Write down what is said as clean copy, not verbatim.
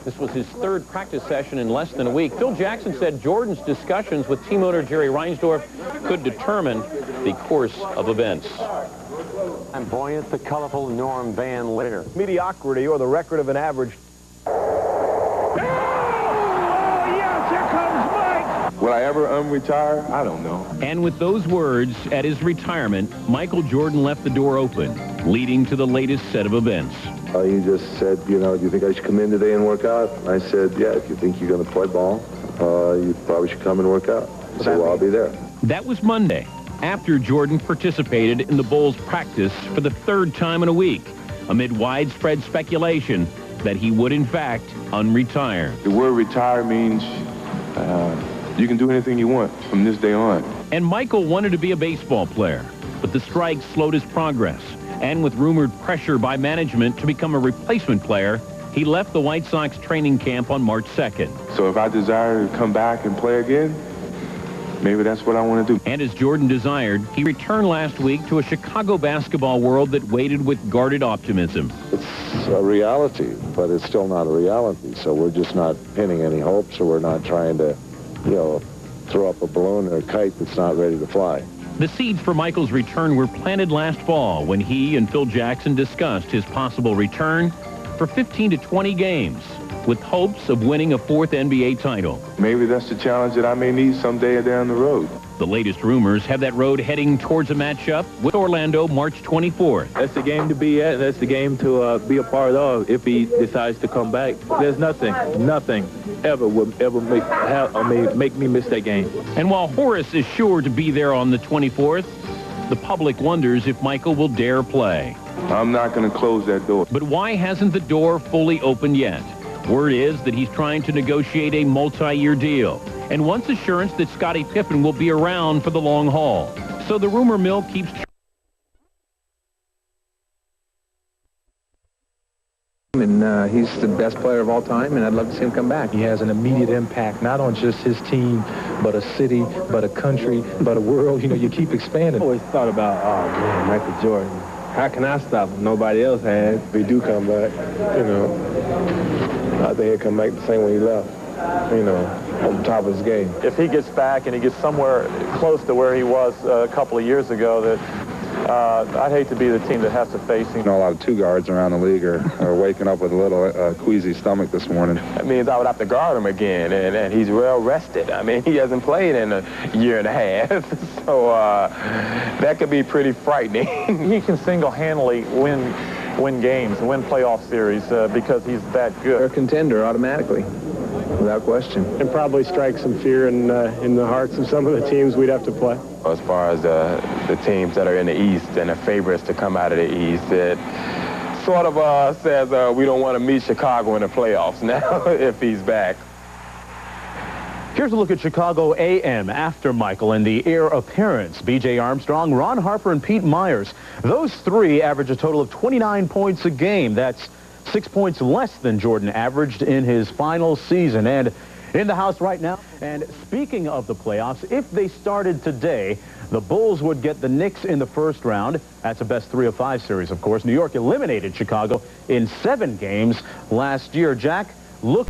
This was his third practice session in less than a week. Phil Jackson said Jordan's discussions with team owner Jerry Reinsdorf could determine the course of events. And buoyant, the colorful Norm Van Litter. Mediocrity or the record of an average. Will I ever unretire? I don't know. And with those words, at his retirement, Michael Jordan left the door open, leading to the latest set of events. He just said, you know, do you think I should come in today and work out? I said, yeah, if you think you're going to play ball, you probably should come and work out. He said, well, I'll be there. That was Monday, after Jordan participated in the Bulls' practice for the third time in a week, amid widespread speculation that he would, in fact, unretire. The word retire means you can do anything you want from this day on. And Michael wanted to be a baseball player, but the strike slowed his progress. And with rumored pressure by management to become a replacement player, he left the White Sox training camp on March 2nd. So if I desire to come back and play again, maybe that's what I want to do. And as Jordan desired, he returned last week to a Chicago basketball world that waited with guarded optimism. It's a reality, but it's still not a reality. So we're just not pinning any hopes, or we're not trying to, you know, throw up a balloon or a kite that's not ready to fly. The seeds for Michael's return were planted last fall when he and Phil Jackson discussed his possible return for 15 to 20 games, with hopes of winning a fourth NBA title. Maybe that's the challenge that I may need someday down the road. The latest rumors have that road heading towards a matchup with Orlando March 24th. That's the game to be at. That's the game to be a part of if he decides to come back. There's nothing ever would ever make me miss that game. And while Horace is sure to be there on the 24th, the public wonders if Michael will dare play. I'm not going to close that door. But why hasn't the door fully opened yet? Word is that he's trying to negotiate a multi-year deal and wants assurance that Scottie Pippen will be around for the long haul. So the rumor mill keeps... And he's the best player of all time, and I'd love to see him come back. He has an immediate impact, not on just his team, but a city, but a country, but a world. You know, you keep expanding. I always thought about, oh, man, Michael Jordan. How can I stop him? Nobody else has. If he do come back, you know, I think he'll come back the same way he left, you know, on top of his game. If he gets back and he gets somewhere close to where he was a couple of years ago, that I'd hate to be the team that has to face him. You know, a lot of two guards around the league are waking up with a little queasy stomach this morning. That means I would have to guard him again, and he's well rested. I mean, he hasn't played in a year and a half, so that could be pretty frightening. He can single-handedly win games and win playoff series because he's that good. They're a contender automatically, without question. And probably strike some fear in the hearts of some of the teams we'd have to play. As far as the teams that are in the East and the favorites to come out of the East, it sort of says we don't want to meet Chicago in the playoffs now if he's back. Here's a look at Chicago AM after Michael and the heir appearance. B.J. Armstrong, Ron Harper, and Pete Myers. Those three average a total of 29 points a game. That's 6 points less than Jordan averaged in his final season. And in the house right now. And speaking of the playoffs, if they started today, the Bulls would get the Knicks in the first round. That's a best 3 of 5 series, of course. New York eliminated Chicago in 7 games last year. Jack, look.